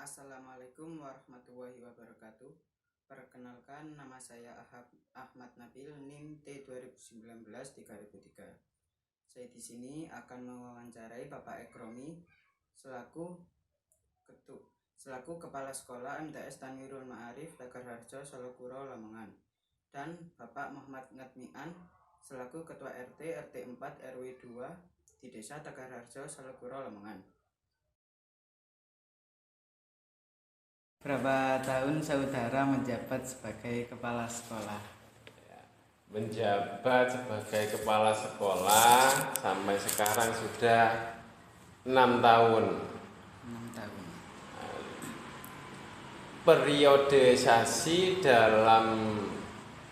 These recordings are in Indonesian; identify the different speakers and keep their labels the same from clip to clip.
Speaker 1: Assalamualaikum warahmatullahi wabarakatuh. Perkenalkan, nama saya Ahmad Nabil, NIM T2019-3003. Saya di sini akan mewawancarai Bapak Ekromi selaku Kepala Sekolah MTS Tanwirul Ma'arif Tagarharjo Solokuro Lamongan, dan Bapak Muhammad Ngatmian selaku Ketua RT 4 RW 2 di Desa Tagarharjo Solokuro Lamongan. Berapa tahun saudara menjabat sebagai kepala sekolah?
Speaker 2: Menjabat sebagai kepala sekolah sampai sekarang sudah 6 tahun.
Speaker 1: 6 tahun.
Speaker 2: Periodisasi dalam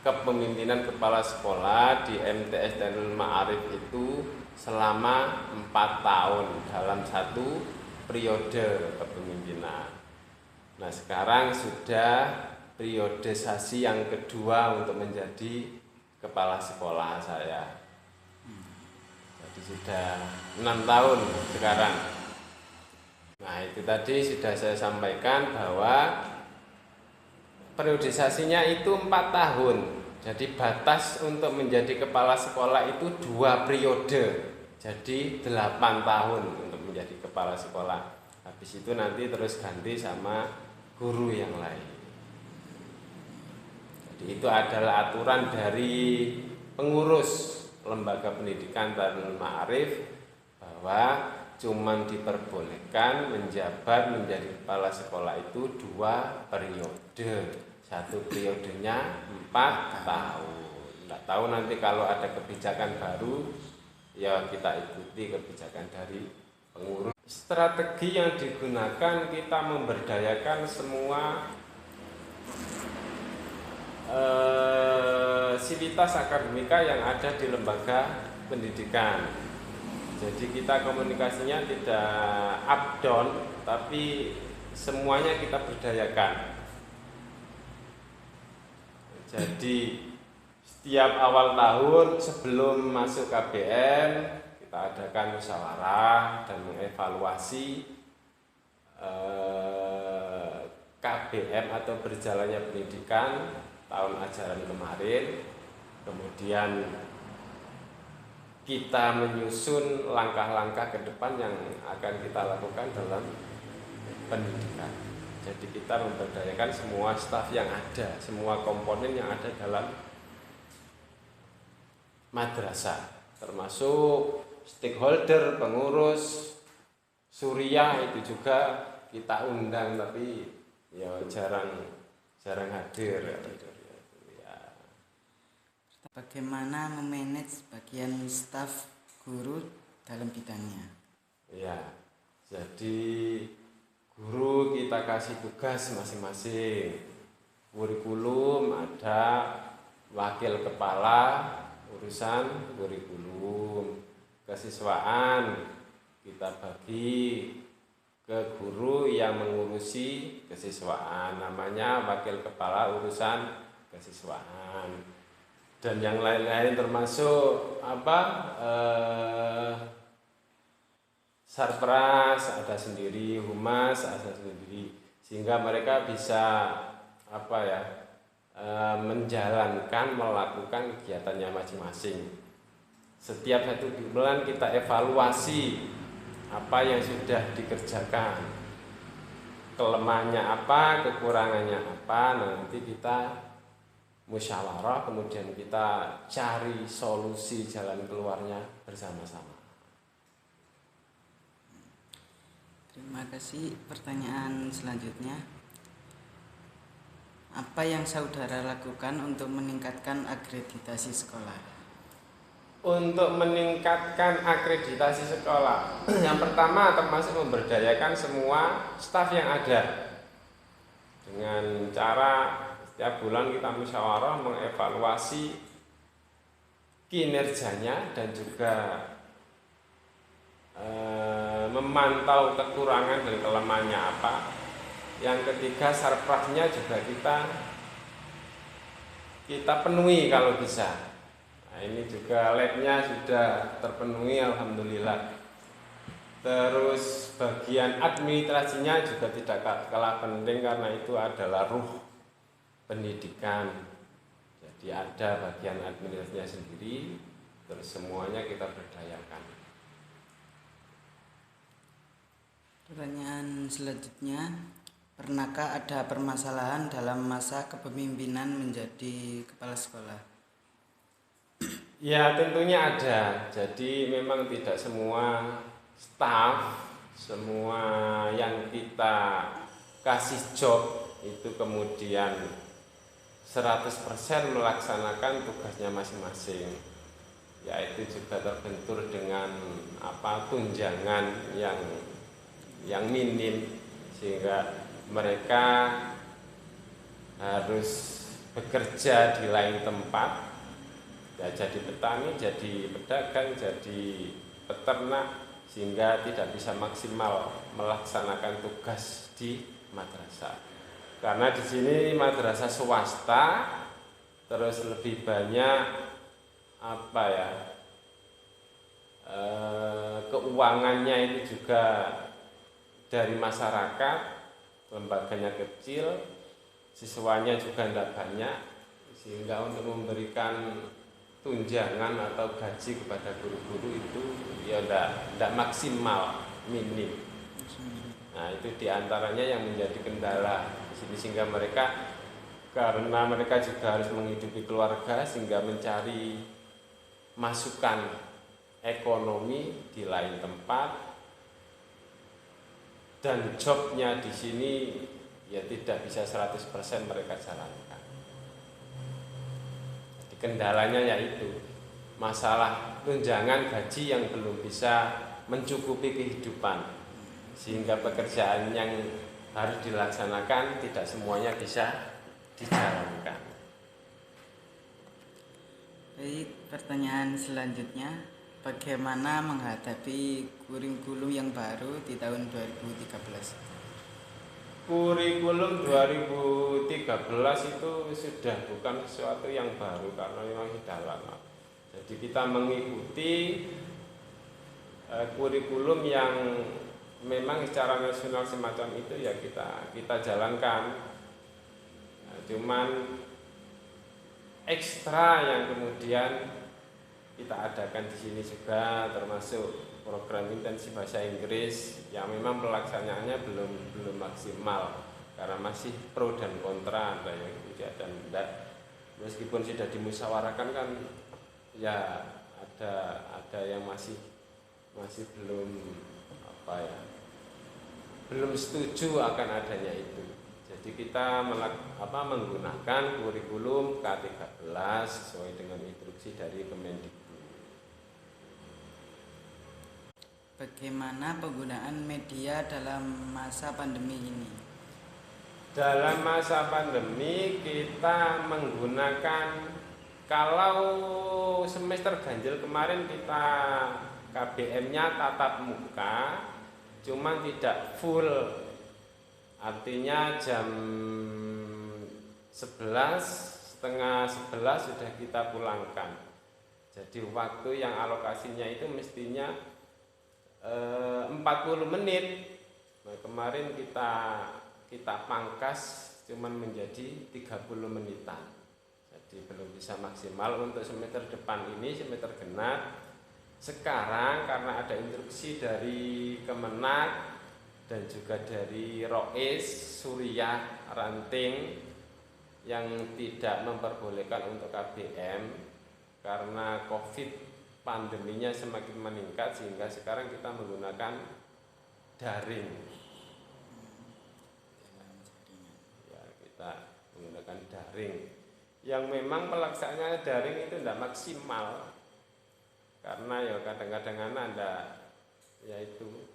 Speaker 2: kepemimpinan kepala sekolah di MTS Tanwirul Ma'arif itu selama 4 tahun dalam satu periode kepemimpinan. Nah, sekarang sudah periodisasi yang kedua untuk menjadi kepala sekolah saya. Jadi sudah 6 tahun sekarang. Nah, itu tadi sudah saya sampaikan bahwa periodisasinya itu 4 tahun. Jadi batas untuk menjadi kepala sekolah itu 2 periode. Jadi 8 tahun untuk menjadi kepala sekolah. Habis itu nanti terus ganti sama guru yang lain. Jadi itu adalah aturan dari pengurus lembaga pendidikan Tanwirul Ma'arif bahwa cuman diperbolehkan menjabat menjadi kepala sekolah itu 2 periode. Satu periodenya 4 tahun. Tidak tahu nanti kalau ada kebijakan baru, ya kita ikuti kebijakan dari pengurus. Strategi yang digunakan, kita memberdayakan semua sivitas akademika yang ada di lembaga pendidikan. Jadi kita komunikasinya tidak up down, tapi semuanya kita berdayakan. Jadi setiap awal tahun sebelum masuk KBM kita adakan musyawarah dan mengevaluasi KBM atau berjalannya pendidikan tahun ajaran kemarin. Kemudian kita menyusun langkah-langkah ke depan yang akan kita lakukan dalam pendidikan. Jadi kita memberdayakan semua staf yang ada, semua komponen yang ada dalam madrasah, termasuk stakeholder, pengurus, suriah itu juga kita undang, tapi ya jarang hadir. Ya.
Speaker 1: Bagaimana memanage bagian staf guru dalam bidangnya?
Speaker 2: Ya, jadi guru kita kasih tugas masing-masing. Kurikulum ada wakil kepala urusan kurikulum. Kesiswaan kita bagi ke guru yang mengurusi kesiswaan, namanya wakil kepala urusan kesiswaan. Dan yang lain-lain termasuk sarpras ada sendiri, humas ada sendiri, sehingga mereka bisa menjalankan, melakukan kegiatannya masing-masing. Setiap 1 bulan kita evaluasi apa yang sudah dikerjakan, kelemahannya apa, kekurangannya apa, nanti kita musyawarah, kemudian kita cari solusi jalan keluarnya bersama-sama.
Speaker 1: Terima kasih. Pertanyaan selanjutnya, apa yang saudara lakukan untuk meningkatkan akreditasi sekolah?
Speaker 2: Untuk meningkatkan akreditasi sekolah, yang pertama termasuk memberdayakan semua staf yang ada dengan cara setiap bulan kita musyawarah mengevaluasi kinerjanya dan juga memantau kekurangan dan kelemahannya apa. Yang ketiga, sarprasnya juga kita penuhi kalau bisa. Nah, ini juga labnya sudah terpenuhi, alhamdulillah. Terus bagian administrasinya juga tidak kalah penting karena itu adalah ruh pendidikan. Jadi ada bagian administrasinya sendiri, terus semuanya kita berdayakan.
Speaker 1: Pertanyaan selanjutnya, pernahkah ada permasalahan dalam masa kepemimpinan menjadi kepala sekolah?
Speaker 2: Ya tentunya ada. Jadi memang tidak semua staf, semua yang kita kasih job itu kemudian 100% melaksanakan tugasnya masing-masing. Ya itu juga terbentur dengan tunjangan yang minim, sehingga mereka harus bekerja di lain tempat, ya jadi petani, jadi pedagang, jadi peternak, sehingga tidak bisa maksimal melaksanakan tugas di madrasah. Karena di sini madrasah swasta, terus lebih banyak keuangannya itu juga dari masyarakat, lembaganya kecil, siswanya juga tidak banyak, sehingga untuk memberikan tunjangan atau gaji kepada guru-guru itu ya tidak maksimal, minim. Nah itu diantaranya yang menjadi kendala di sini, sehingga karena mereka juga harus menghidupi keluarga, sehingga mencari masukan ekonomi di lain tempat, dan jobnya di sini ya tidak bisa 100% mereka jalankan. Jadi kendalanya yaitu masalah tunjangan gaji yang belum bisa mencukupi kehidupan, sehingga pekerjaan yang harus dilaksanakan tidak semuanya bisa dijalankan.
Speaker 1: Baik, pertanyaan selanjutnya, bagaimana menghadapi kurikulum yang baru di tahun 2013?
Speaker 2: Kurikulum 2013 itu sudah bukan sesuatu yang baru karena memang sudah lama. Jadi kita mengikuti kurikulum yang memang secara nasional semacam itu ya kita jalankan. Nah, cuman ekstra yang kemudian kita adakan di sini juga termasuk program intensif bahasa Inggris yang memang pelaksanaannya belum maksimal karena masih pro dan kontra, ada yang tidak dan tidak. Meskipun sudah dimusyawarahkan kan ya ada yang masih belum setuju akan adanya itu. Jadi kita menggunakan kurikulum K13 sesuai dengan instruksi dari Kemendikbud.
Speaker 1: Bagaimana penggunaan media dalam masa pandemi ini?
Speaker 2: Dalam masa pandemi kita menggunakan, kalau semester ganjil kemarin kita KBM-nya tatap muka, cuman tidak full. Artinya jam 11, setengah 11 sudah kita pulangkan. Jadi waktu yang alokasinya itu mestinya 40 menit. Nah, kemarin kita pangkas cuman menjadi 30 menitan. Jadi belum bisa maksimal untuk semester depan ini, semester genap. Sekarang karena ada instruksi dari Kemenak dan juga dari Rois Suriah Ranting yang tidak memperbolehkan untuk KBM karena COVID pandeminya semakin meningkat, sehingga sekarang kita menggunakan daring. Ya, kita menggunakan daring. Yang memang pelaksanaannya daring itu tidak maksimal. Karena ya kadang-kadang Anda yaitu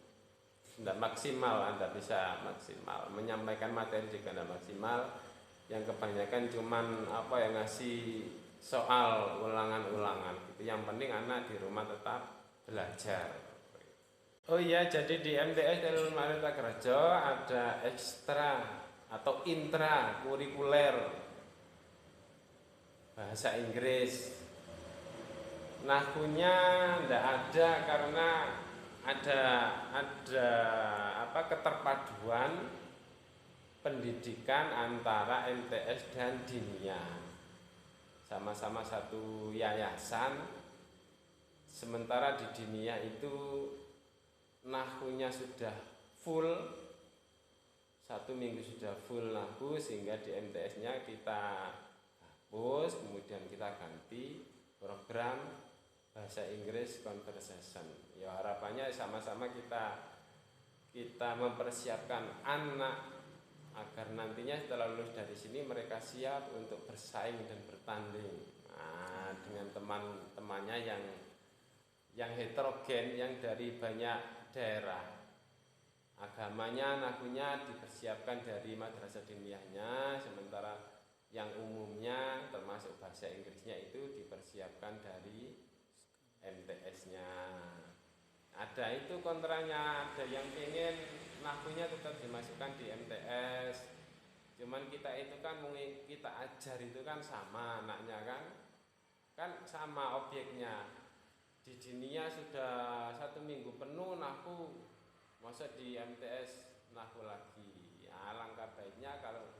Speaker 2: tidak maksimal, Anda bisa maksimal menyampaikan materi juga tidak maksimal. Yang kebanyakan cuman ngasih soal ulangan-ulangan gitu. Yang penting anak di rumah tetap belajar. Oh iya, jadi di MTS Darul Ma'arif Takerjo ada ekstra atau intra kurikuler bahasa Inggris. Nahwunya tidak ada karena ada keterpaduan pendidikan antara MTS dan Dinia, sama-sama satu yayasan. Sementara di Dinia itu nahwunya sudah full, 1 minggu sudah full nahwu, sehingga di MTS-nya kita hapus, kemudian kita ganti program bahasa Inggris conversation. Ya harapannya sama-sama kita mempersiapkan anak agar nantinya setelah lulus dari sini mereka siap untuk bersaing dan bertanding dengan teman-temannya yang heterogen, yang dari banyak daerah. Agamanya, nahwunya dipersiapkan dari madrasah diniyahnya, sementara yang umumnya termasuk bahasa Inggrisnya itu dipersiapkan dari MTS-nya. Ada itu kontranya, ada yang ingin nahwunya tetap dimasukkan di MTS. Cuman kita itu kan kita ajar itu kan sama anaknya kan sama objeknya. Di Dinia sudah 1 minggu penuh nahwu, masa di MTS nahwu lagi. Ya, alangkah baiknya kalau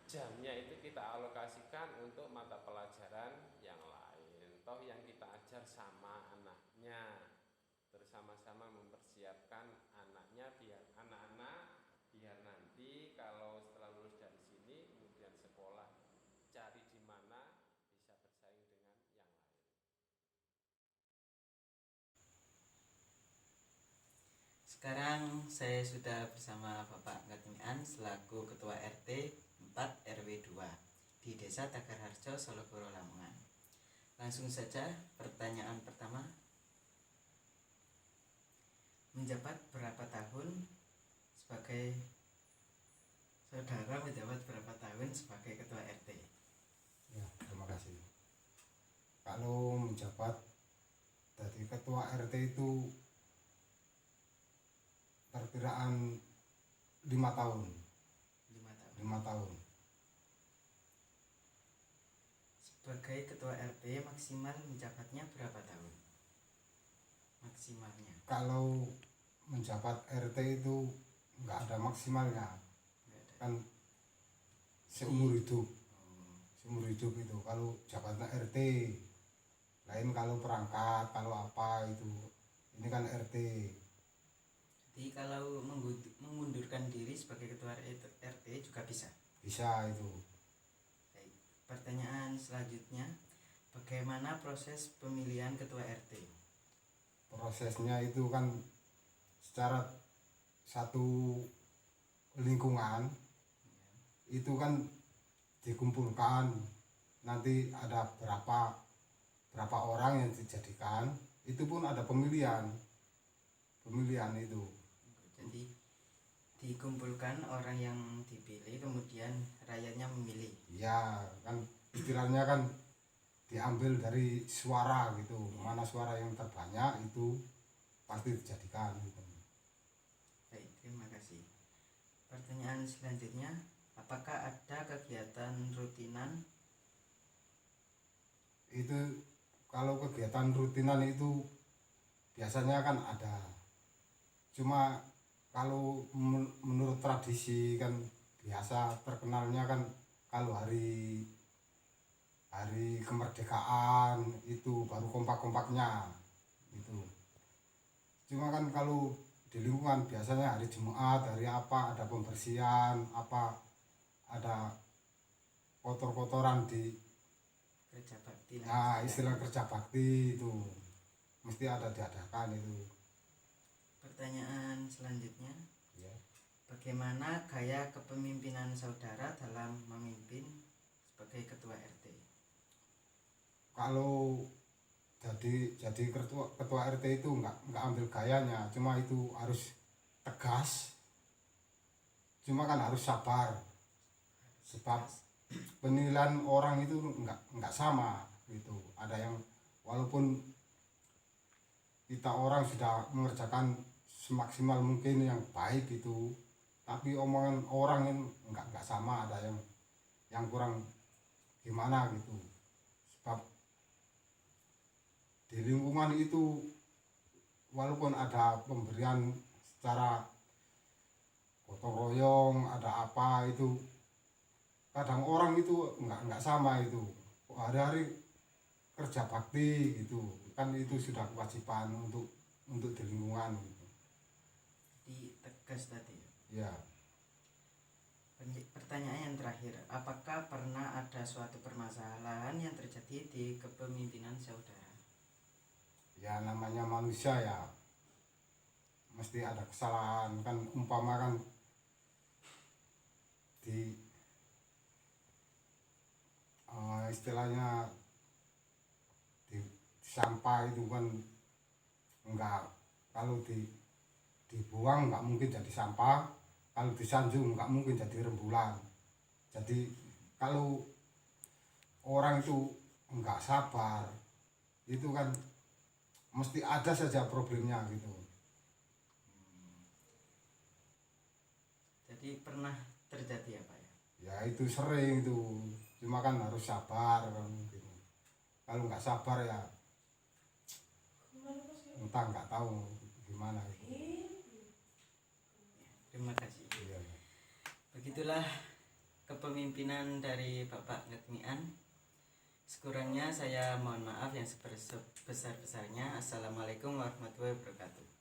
Speaker 2: jamnya itu kita alokasikan untuk mata pelajaran yang lain. Toh yang kita ajar sama anaknya, bersama-sama mempersiapkan anaknya biar nanti kalau setelah lulus dari sini kemudian sekolah cari di mana bisa bersaing dengan yang lain.
Speaker 1: Sekarang saya sudah bersama Bapak Ngatmian selaku Ketua RT 4 RW 2 di Desa Takarharjo, Salogoro, Lamongan. Langsung saja pertanyaan pertama. Menjabat berapa tahun sebagai saudara menjabat berapa tahun sebagai Ketua RT?
Speaker 3: Ya, terima kasih. Kalau menjabat jadi Ketua RT itu perkiraan 5 tahun.
Speaker 1: 5 tahun.
Speaker 3: 5 tahun.
Speaker 1: Sebagai Ketua RT maksimal menjabatnya berapa tahun? Maksimalnya.
Speaker 3: Kalau menjabat RT itu nggak ada maksimalnya, kan seumur hidup. Seumur hidup itu kalau jabatan RT, lain kalau perangkat, kalau apa itu. Ini kan RT.
Speaker 1: Jadi kalau mengundurkan diri sebagai Ketua RT juga bisa?
Speaker 3: Bisa itu.
Speaker 1: Baik. Pertanyaan selanjutnya, bagaimana proses pemilihan Ketua RT?
Speaker 3: Prosesnya itu kan secara satu lingkungan itu kan dikumpulkan, nanti ada berapa orang yang dijadikan, itu pun ada pemilihan itu.
Speaker 1: Jadi dikumpulkan orang yang dipilih, kemudian rakyatnya memilih.
Speaker 3: Ya kan istilahnya kan diambil dari suara gitu, mana suara yang terbanyak itu pasti dijadikan gitu.
Speaker 1: Baik, terima kasih. Pertanyaan selanjutnya, apakah ada kegiatan rutinan?
Speaker 3: Itu kalau kegiatan rutinan itu biasanya kan ada, cuma kalau menurut tradisi kan biasa terkenalnya kan kalau hari kemerdekaan itu baru kompak-kompaknya itu. Cuma kan kalau di lingkungan biasanya hari Jumat, hari apa ada pembersihan, apa ada kotor-kotoran di
Speaker 1: Kerja bakti.
Speaker 3: nah istilah kerja bakti itu mesti ada diadakan itu.
Speaker 1: Pertanyaan selanjutnya,
Speaker 3: Ya.
Speaker 1: bagaimana gaya kepemimpinan saudara dalam memimpin sebagai Ketua RT?
Speaker 3: Kalau jadi ketua RT itu nggak ambil gayanya, cuma itu harus tegas, cuma kan harus sabar, sebab penilaian orang itu nggak sama gitu. Ada yang walaupun kita orang sudah mengerjakan semaksimal mungkin yang baik itu, tapi omongan orang yang nggak sama, ada yang kurang gimana gitu. Sebab di lingkungan itu walaupun ada pemberian secara gotong royong, ada apa itu, kadang orang itu nggak sama itu, hari-hari kerja bakti gitu kan, itu sudah kewajiban untuk di lingkungan gitu.
Speaker 1: Jadi tegas tadi.
Speaker 3: Ya,
Speaker 1: Pertanyaan yang terakhir, apakah pernah ada suatu permasalahan yang terjadi di kepemimpinan saudara?
Speaker 3: ya namanya manusia ya, mesti ada kesalahan kan, umpama kan di istilahnya di sampah itu kan enggak, kalau dibuang nggak mungkin jadi sampah, kalau disanjung nggak mungkin jadi rembulan. Jadi kalau orang itu nggak sabar itu kan mesti ada saja problemnya gitu.
Speaker 1: Jadi pernah terjadi apa ya?
Speaker 3: Ya itu sering itu, cuma kan harus sabar kan gitu. Kalau nggak sabar ya entah, nggak tahu gimana itu.
Speaker 1: Terima kasih.
Speaker 3: Iya.
Speaker 1: Begitulah kepemimpinan dari Bapak Ngetmian. Sekurangnya saya mohon maaf yang sebesar-besarnya. Assalamualaikum warahmatullahi wabarakatuh.